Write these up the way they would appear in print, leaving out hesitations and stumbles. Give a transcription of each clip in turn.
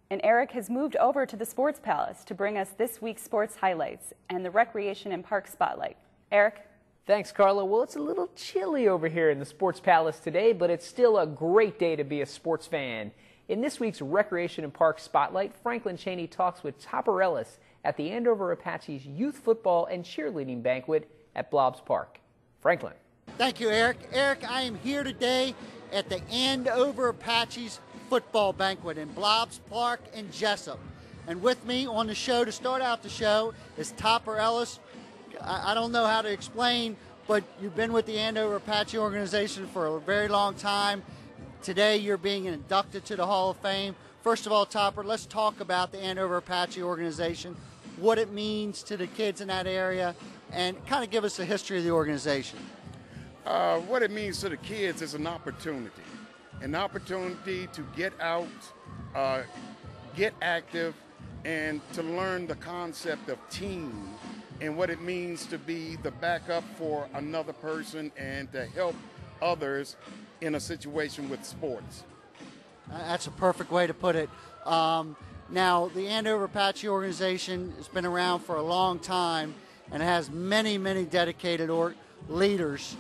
And Eric has moved over to the Sports Palace to bring us this week's sports highlights and the Recreation and Park Spotlight. Eric? Thanks, Carla. Well, it's a little chilly over here in the Sports Palace today, but it's still a great day to be a sports fan. In this week's Recreation and Park Spotlight, Franklin Cheney talks with Topper Ellis at the Andover Apache's youth football and cheerleading banquet at Blobbs Park. Franklin. Thank you, Eric. Eric, I am here today at the Andover Apache's football banquet in Blobbs Park in Jessup. And with me on the show to start out the show is Topper Ellis. I don't know how to explain, but you've been with the Andover Apache organization for a very long time. Today you're being inducted to the Hall of Fame. First of all, Topper, let's talk about the Andover Apache organization, what it means to the kids in that area, and kind of give us the history of the organization. What it means to the kids is an opportunity to get out, get active, and to learn the concept of team and what it means to be the backup for another person and to help others in a situation with sports. That's a perfect way to put it. Now, the Andover Apache organization has been around for a long time and has many, many dedicated leaders.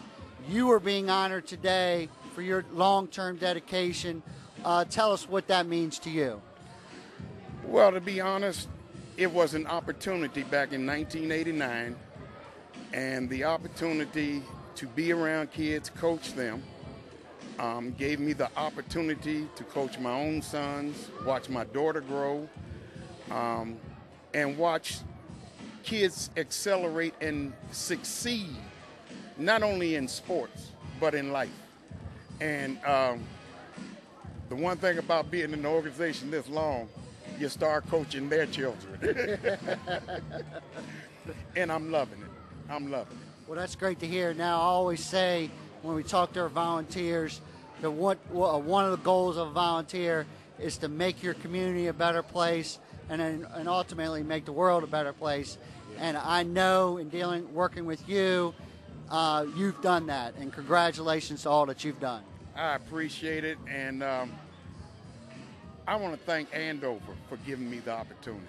You are being honored today for your long-term dedication. Tell us what that means to you. Well, to be honest, it was an opportunity back in 1989, and the opportunity to be around kids, coach them, gave me the opportunity to coach my own sons, watch my daughter grow, and watch kids accelerate and succeed, not only in sports, but in life. And the one thing about being in an organization this long, you start coaching their children. And I'm loving it. I'm loving it. Well, that's great to hear. Now, I always say when we talk to our volunteers that one of the goals of a volunteer is to make your community a better place and ultimately make the world a better place. And I know in working with you, you've done that. And congratulations to all that you've done. I appreciate it. And I want to thank Andover for giving me the opportunity.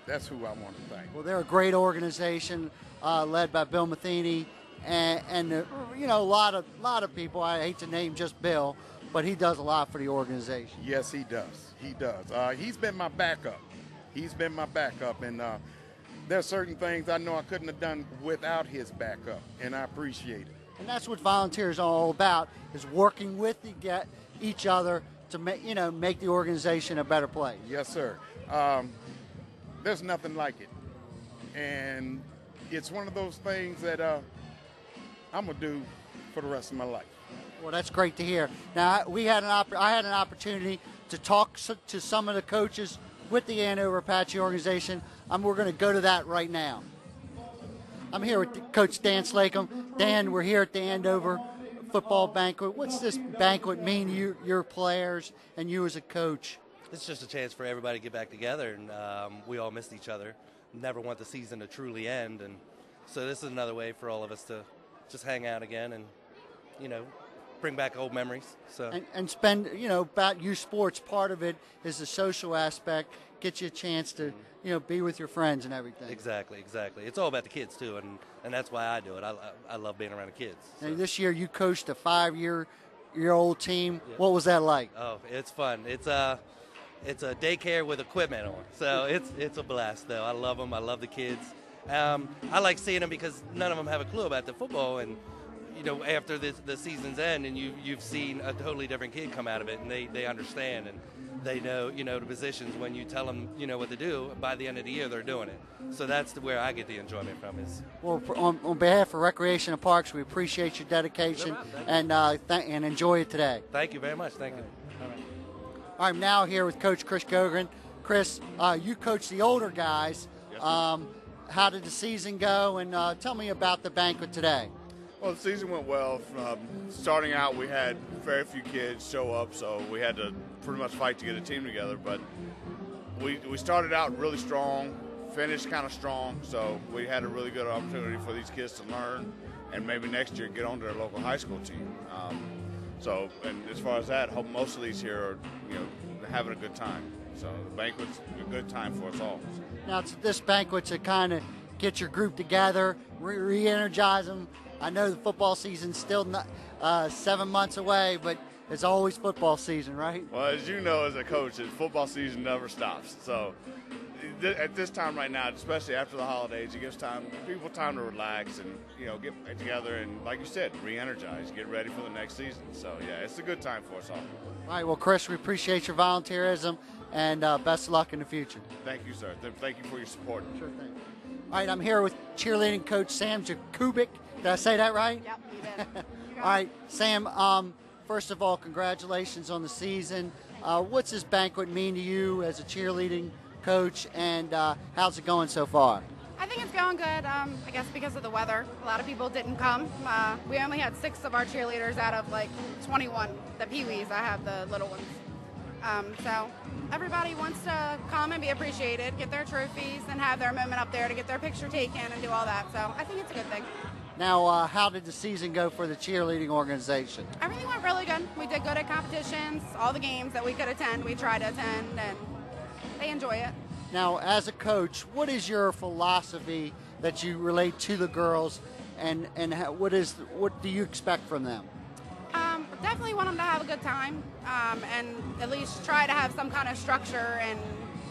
That's who I want to thank. Well, they're a great organization led by Bill Matheny, and you know, a lot of people. I hate to name just Bill, but he does a lot for the organization. Yes, he does. He does. He's been my backup. And there's certain things I know I couldn't have done without his backup, and I appreciate it. And that's what volunteers are all about: is working with each other to make the organization a better place. Yes, sir. There's nothing like it, and it's one of those things that I'm gonna do for the rest of my life. Well, that's great to hear. Now, I had an opportunity to talk to some of the coaches with the Andover Apache organization. We're going to go to that right now. I'm here with Coach Dan Slacum. Dan, we're here at the Andover football banquet. What's this banquet mean to your players and you as a coach? It's just a chance for everybody to get back together, and we all missed each other. Never want the season to truly end, and so this is another way for all of us to just hang out again and, bring back old memories. So and spend, about youth sports. Part of it is the social aspect. Get you a chance to, be with your friends and everything. Exactly. It's all about the kids too, and that's why I do it. I love being around the kids. So. And this year you coached a 5-year-old team. Yeah. What was that like? Oh, it's fun. It's a daycare with equipment on, so it's a blast though. I love them. I love the kids. I like seeing them because none of them have a clue about the football, and after the season's end, and you've seen a totally different kid come out of it, and they understand and they know the positions. When you tell them what to do, by the end of the year they're doing it. So that's where I get the enjoyment from. Well, on behalf of Recreation and Parks, we appreciate your dedication and enjoy it today. Thank you very much. Thank you. All right. I'm now here with Coach Chris Gogren. Chris, you coach the older guys. Yes, how did the season go? And tell me about the banquet today. Well, the season went well. Starting out, we had very few kids show up, so we had to pretty much fight to get a team together. But we started out really strong, finished kind of strong, so we had a really good opportunity for these kids to learn and maybe next year get on to their local high school team. And as far as that, I hope most of these here are, having a good time. So the banquet's a good time for us all. Now, it's this banquet to kind of get your group together, re-energize them. I know the football season's still not, 7 months away, but it's always football season, right? Well, as you know, as a coach, football season never stops. So at this time right now, especially after the holidays, it gives people time to relax and get back together and, like you said, re-energize, get ready for the next season. So yeah, it's a good time for us all. All right. Well, Chris, we appreciate your volunteerism and best of luck in the future. Thank you, sir. Thank you for your support. Sure thing. All right. I'm here with cheerleading coach Sam Kubek. Did I say that right? Yep, you did. All right, Sam. First of all, congratulations on the season. What's this banquet mean to you as a cheerleading coach, and how's it going so far? I think it's going good. I guess because of the weather, a lot of people didn't come. We only had 6 of our cheerleaders out of like 21. The peewees, I have the little ones. So everybody wants to come and be appreciated, get their trophies, and have their moment up there to get their picture taken and do all that. So I think it's a good thing. Now, how did the season go for the cheerleading organization? Everything went really good. We did good at competitions. All the games that we could attend, we tried to attend, and they enjoy it. Now, as a coach, what is your philosophy that you relate to the girls, and what do you expect from them? Definitely want them to have a good time, and at least try to have some kind of structure and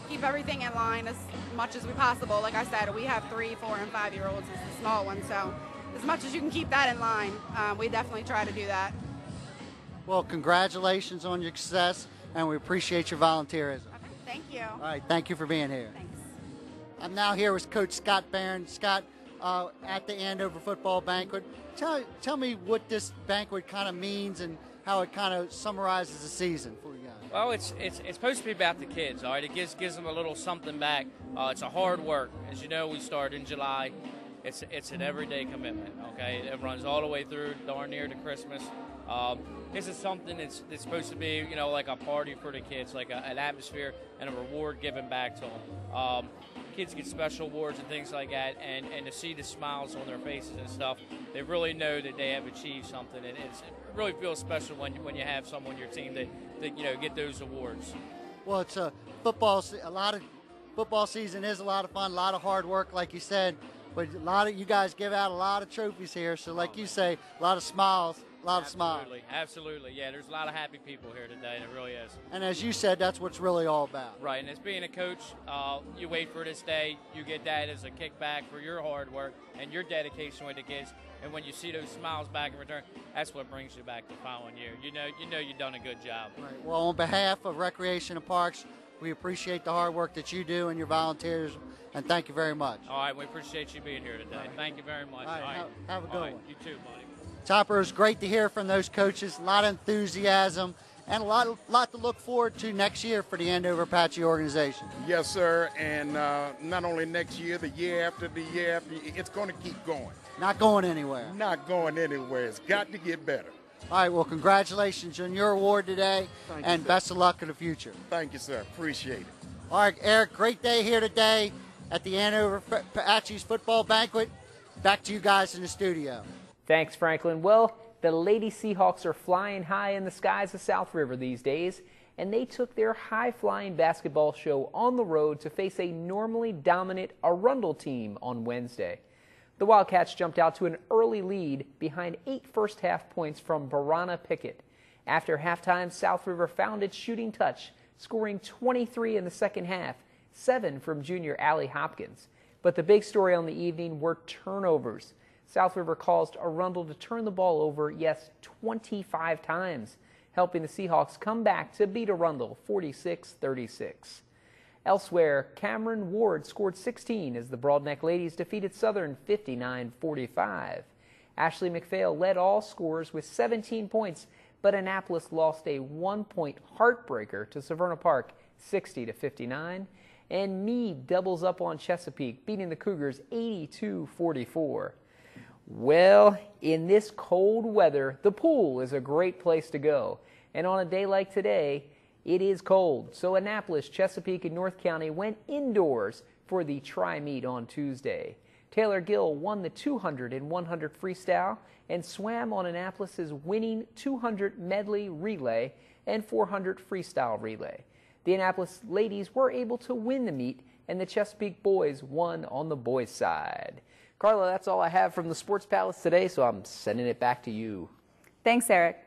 keep everything in line as much as we possible. Like I said, we have 3, 4, and 5-year-olds as the small ones, so as much as you can keep that in line, we definitely try to do that. Well, congratulations on your success, and we appreciate your volunteerism. Okay, thank you. All right, thank you for being here. Thanks. I'm now here with Coach Scott Barron. Scott, at the Andover football banquet, tell me what this banquet kind of means and how it kind of summarizes the season for you guys. Well, it's supposed to be about the kids, all right? It gives them a little something back. It's a hard work. As you know, we start in July. It's an everyday commitment, okay? It runs all the way through darn near to Christmas. This is something that's supposed to be, like a party for the kids, like an atmosphere and a reward given back to them. Kids get special awards and things like that, and to see the smiles on their faces and stuff, they really know that they have achieved something, and it really feels special when you have someone on your team that get those awards. Well, it's a lot of football season is a lot of fun, a lot of hard work, like you said. But a lot of you guys give out a lot of trophies here, so like you say, a lot of smiles, a lot of smiles. Absolutely. Yeah, there's a lot of happy people here today, and it really is. And as you said, that's what's really all about. Right, and as being a coach, you wait for this day, you get that as a kickback for your hard work and your dedication with the kids, and when you see those smiles back in return, that's what brings you back the following year. You know you've done a good job. Right. Well, on behalf of Recreation and Parks, we appreciate the hard work that you do and your volunteers, and thank you very much. All right, we appreciate you being here today. Right. Thank you very much. All right. Have a good one. You too, buddy. Topper, it was great to hear from those coaches. A lot of enthusiasm and a lot to look forward to next year for the Andover Apache organization. Yes, sir. And not only next year, the year after, it's going to keep going. Not going anywhere. Not going anywhere. It's got to get better. All right, well, congratulations on your award today, and best of luck in the future. Thank you, sir. Appreciate it. All right, Eric, great day here today at the Andover Apache's football banquet. Back to you guys in the studio. Thanks, Franklin. Well, the Lady Seahawks are flying high in the skies of South River these days, and they took their high-flying basketball show on the road to face a normally dominant Arundel team on Wednesday. The Wildcats jumped out to an early lead behind 8 first-half points from Barana Pickett. After halftime, South River found its shooting touch, scoring 23 in the second half, 7 from junior Allie Hopkins. But the big story on the evening were turnovers. South River caused Arundel to turn the ball over, yes, 25 times, helping the Seahawks come back to beat Arundel 46-36. Elsewhere, Cameron Ward scored 16 as the Broadneck Ladies defeated Southern 59-45. Ashley McPhail led all scorers with 17 points, but Annapolis lost a 1-point heartbreaker to Severna Park 60-59. And Meade doubles up on Chesapeake, beating the Cougars 82-44. Well, in this cold weather, the pool is a great place to go. And on a day like today, it is cold, so Annapolis, Chesapeake, and North County went indoors for the tri-meet on Tuesday. Taylor Gill won the 200 and 100 freestyle and swam on Annapolis's winning 200 medley relay and 400 freestyle relay. The Annapolis ladies were able to win the meet, and the Chesapeake boys won on the boys' side. Carla, that's all I have from the Sports Palace today, so I'm sending it back to you. Thanks, Eric.